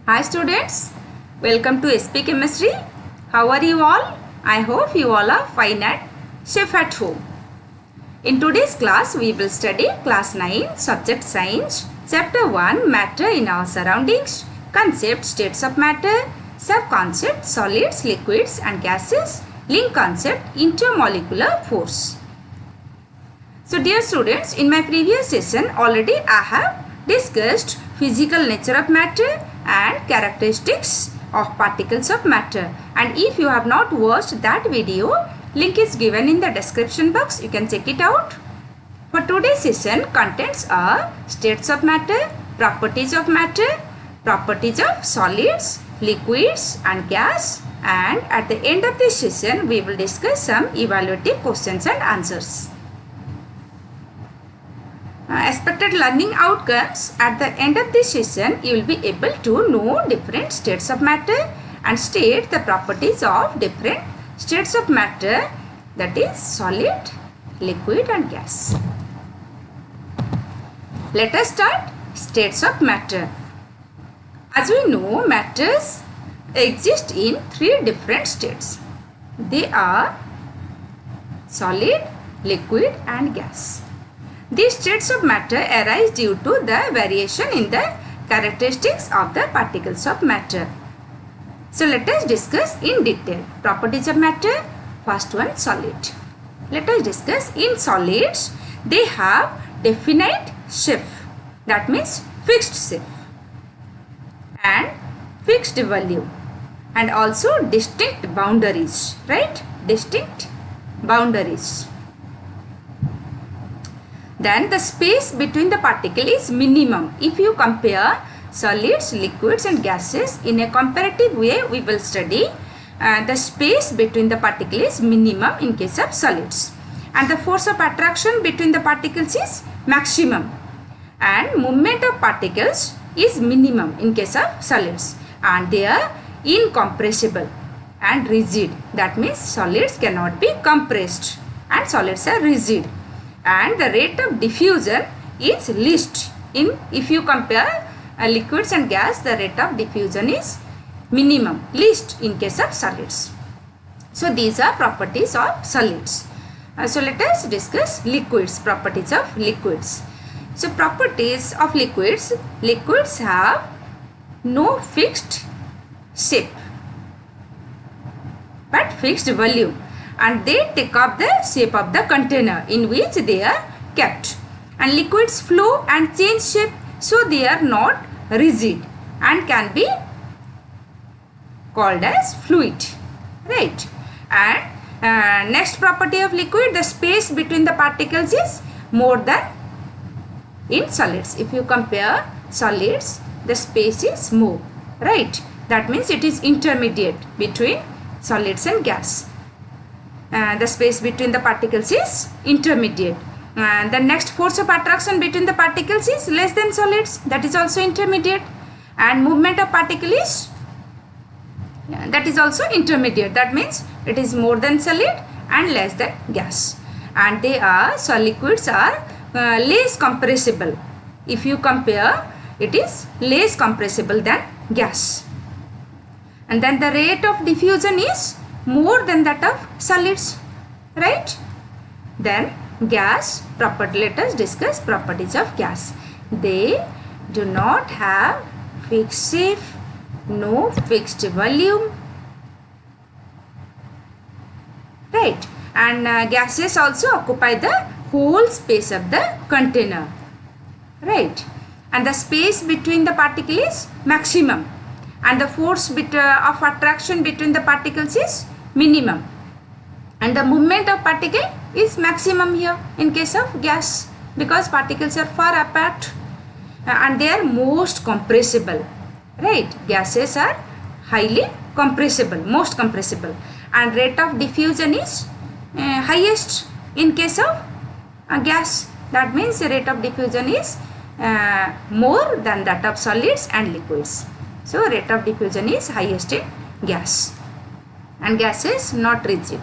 Hi students, welcome to SP Chemistry. How are you all? I hope you all are fine and safe at home. In today's class, we will study class 9 subject science, chapter 1 matter in our surroundings, concept states of matter, sub-concept solids, liquids and gases, link concept intermolecular force. So dear students, in my previous session already I have discussed physical nature of matter and characteristics of particles of matter, and if you have not watched that video, link is given in the description box. You can check it out. For today's session, contents are states of matter, properties of matter, properties of solids, liquids and gas, and at the end of this session we will discuss some evaluative questions and answers. Expected learning outcomes: at the end of this session you will be able to know different states of matter and state the properties of different states of matter, that is solid, liquid and gas. Let us start states of matter. As we know, matters exist in three different states. They are solid, liquid and gas. These states of matter arise due to the variation in the characteristics of the particles of matter. So let us discuss in detail properties of matter. First one, solid. Let us discuss in solids. They have definite shape, that means fixed shape, and fixed volume, and also distinct boundaries, right? Distinct boundaries. Then the space between the particle is minimum. If you compare solids, liquids and gases in a comparative way, we will study the space between the particle is minimum in case of solids, and the force of attraction between the particles is maximum, and movement of particles is minimum in case of solids, and they are incompressible and rigid. That means solids cannot be compressed and solids are rigid. And the rate of diffusion is least in, if you compare liquids and gas, the rate of diffusion is minimum, least in case of solids. So these are properties of solids. So let us discuss liquids, properties of liquids. So properties of liquids: liquids have no fixed shape but fixed volume, and they take up the shape of the container in which they are kept. And liquids flow and change shape, so they are not rigid and can be called as fluid, right? And next property of liquid: the space between the particles is more than in solids. If you compare solids, the space is more, right? That means it is intermediate between solids and gas. The space between the particles is intermediate. And the next, force of attraction between the particles is less than solids, that is also intermediate. And movement of particle is that is also intermediate, that means it is more than solid and less than gas. And they are, so liquids are less compressible. If you compare, it is less compressible than gas. And then the rate of diffusion is more than that of solids, right? Then gas property. Let us discuss properties of gas. They do not have fixed shape, no fixed volume, right? And gases also occupy the whole space of the container, right? And the space between the particles is maximum, and the force of attraction between the particles is minimum, and the movement of particle is maximum here in case of gas, because particles are far apart, and they are most compressible, right? Gases are highly compressible, most compressible, and rate of diffusion is highest in case of gas. That means the rate of diffusion is more than that of solids and liquids. So rate of diffusion is highest in gas, and gas is not rigid.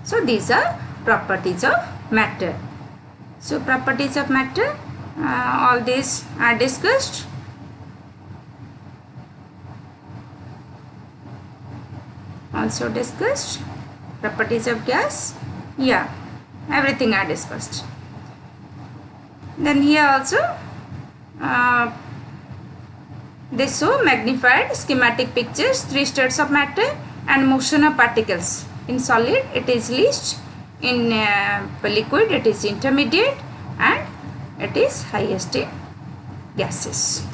So these are properties of matter. So properties of matter, all these are discussed. also discussed. Properties of gas, yeah, everything I discussed. Then here also they show magnified schematic pictures, 3 states of matter and motion of particles. In solid it is least, in liquid it is intermediate, and it is highest in gases.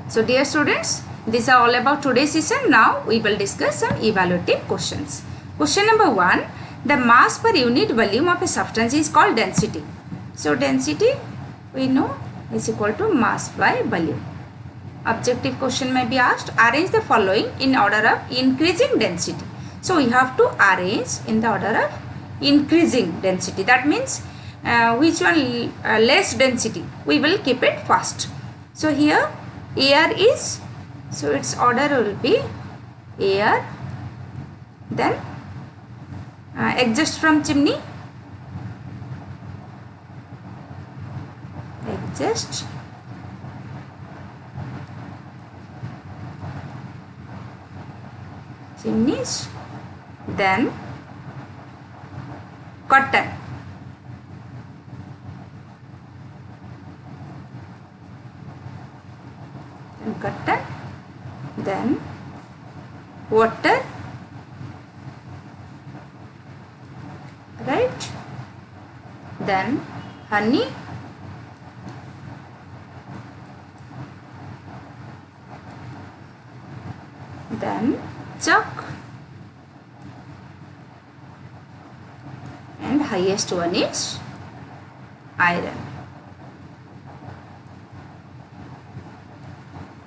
So dear students, these are all about today's session. Now we will discuss some evaluative questions. Question number 1. The mass per unit volume of a substance is called density. So density we know is equal to mass by volume. Objective question may be asked, arrange the following in order of increasing density. So we have to arrange in the order of increasing density. That means which one less density, we will keep it first. So here air is, so its order will be air, then exhaust from chimney, exhaust, chimneys, then cotton, then water, right, then honey, then chalk, and highest one is iron.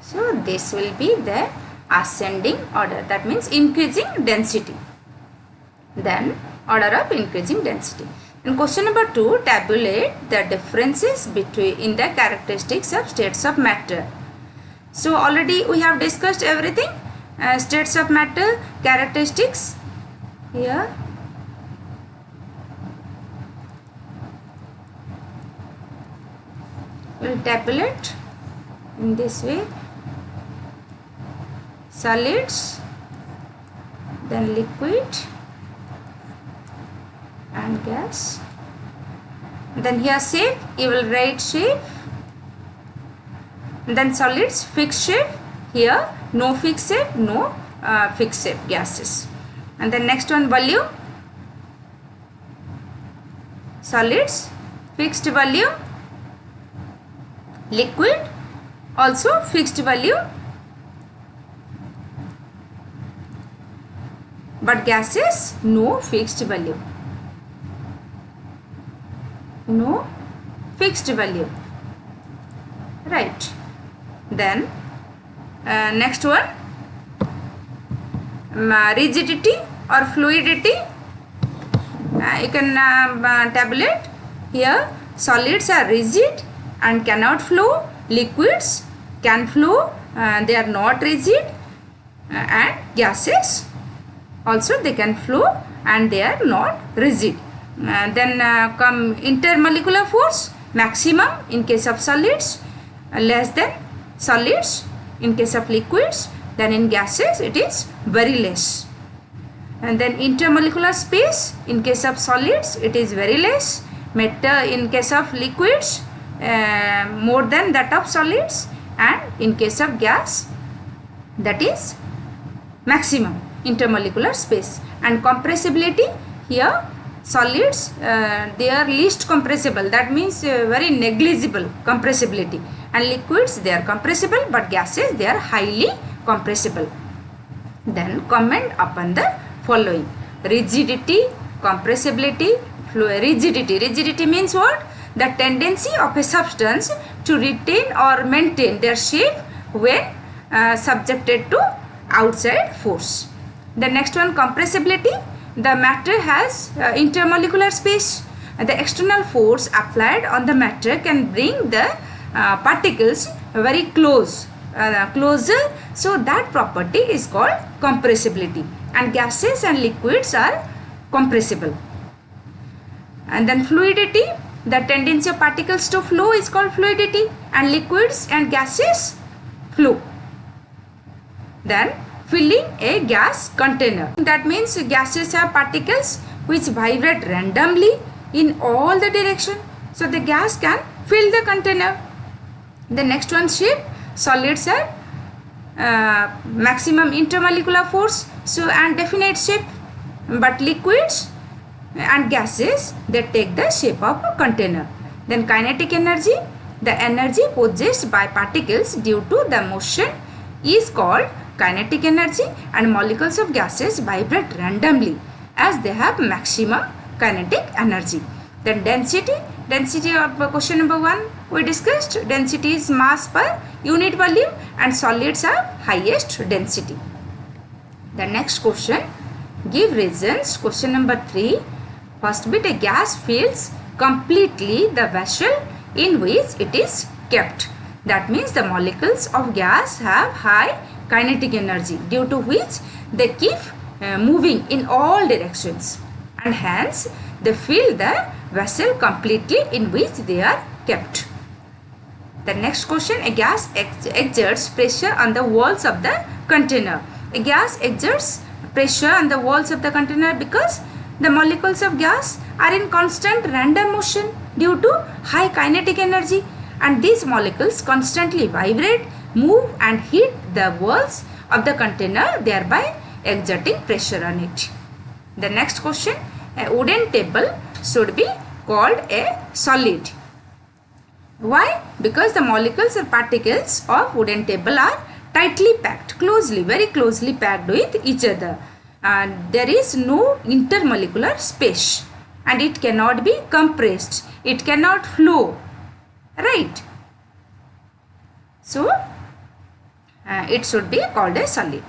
So this will be the ascending order, that means increasing density, then order of increasing density. And question number 2, tabulate the differences between in the characteristics of states of matter. So already we have discussed everything, states of matter, characteristics. Here we will tabulate in this way: solids, then liquid and gas. Then here shape, you will write shape, then solids fixed shape, here no fixed shape, no fixed shape gases. And then next one volume, solids fixed volume, liquid also fixed volume, but gases no fixed volume, no fixed volume, right. Then next one, rigidity or fluidity, you can tabulate. Here solids are rigid and cannot flow, liquids can flow, they are not rigid, and gases also they can flow and they are not rigid. Then come intermolecular force, maximum in case of solids, less than solids in case of liquids, then in gases it is very less. And then intermolecular space in case of solids it is very less, matter in case of liquids more than that of solids, and in case of gas that is maximum intermolecular space. And compressibility, here solids they are least compressible, that means very negligible compressibility, and liquids they are compressible, but gases they are highly compressible. Then comment upon the following: rigidity, compressibility, rigidity. Rigidity means what? The tendency of a substance to retain or maintain their shape when subjected to outside force. The next one, compressibility. The matter has intermolecular space. The external force applied on the matter can bring the particles very closer. So that property is called compressibility. And gases and liquids are compressible. And then fluidity. The tendency of particles to flow is called fluidity, and liquids and gases flow. Then filling a gas container. That means gases have particles which vibrate randomly in all the direction. So the gas can fill the container. The next one, shape. Solids have maximum intermolecular force, so and definite shape, but liquids and gases, they take the shape of a container. Then kinetic energy, the energy possessed by particles due to the motion is called kinetic energy, and molecules of gases vibrate randomly as they have maximum kinetic energy. Then density of question number 1 we discussed. Density is mass per unit volume, and solids have highest density. The next question, give reasons. Question number 3, first bit, a gas fills completely the vessel in which it is kept. That means the molecules of gas have high kinetic energy, due to which they keep moving in all directions, and hence they fill the vessel completely in which they are kept. The next question, a gas exerts pressure on the walls of the container. A gas exerts pressure on the walls of the container because the molecules of gas are in constant random motion due to high kinetic energy, and these molecules constantly vibrate, move and hit the walls of the container, thereby exerting pressure on it. The next question, a wooden table should be called a solid. Why? Because the molecules or particles of wooden table are tightly packed, very closely packed with each other. There is no intermolecular space, and it cannot be compressed, it cannot flow, right? So it should be called a solid.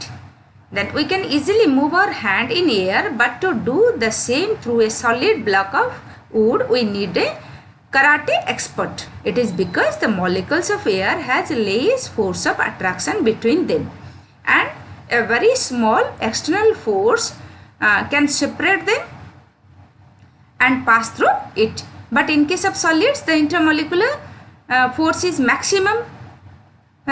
Then we can easily move our hand in air, but to do the same through a solid block of wood we need a karate expert. It is because the molecules of air has less force of attraction between them, and a very small external force can separate them and pass through it. But in case of solids, the intermolecular force is maximum,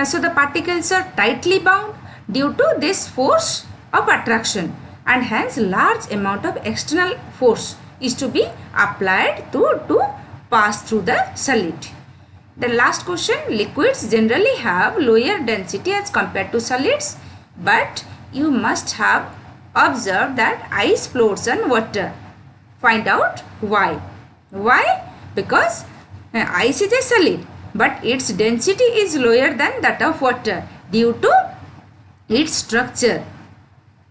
so the particles are tightly bound due to this force of attraction, and hence large amount of external force is to be applied to pass through the solid. The last question, liquids generally have lower density as compared to solids, but you must have observed that ice floats on water. Find out why. Why? Because ice is a solid, but its density is lower than that of water due to its structure.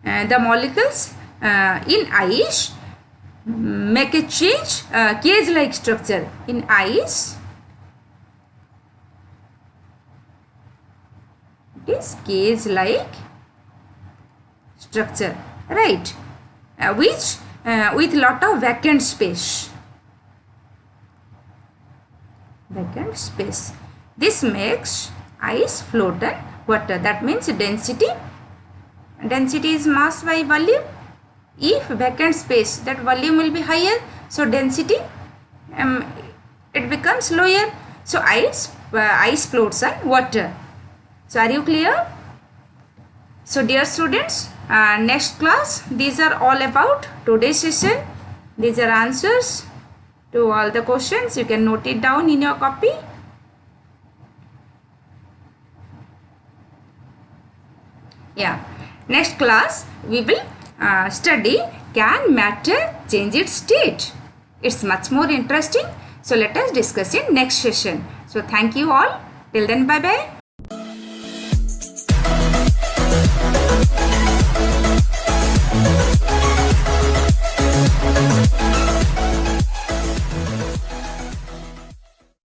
The molecules in ice make a cage-like structure. In ice, it is cage-like structure, right? Which with lot of vacant space. This makes ice float on water. That means density is mass by volume. If vacant space, that volume will be higher, so density it becomes lower. So ice floats on water. So are you clear? So dear students, next class, these are all about today's session. These are answers to all the questions. You can note it down in your copy. Yeah, next class we will study, can matter change its state? It's much more interesting. So let us discuss in next session. So thank you all. Till then, bye bye.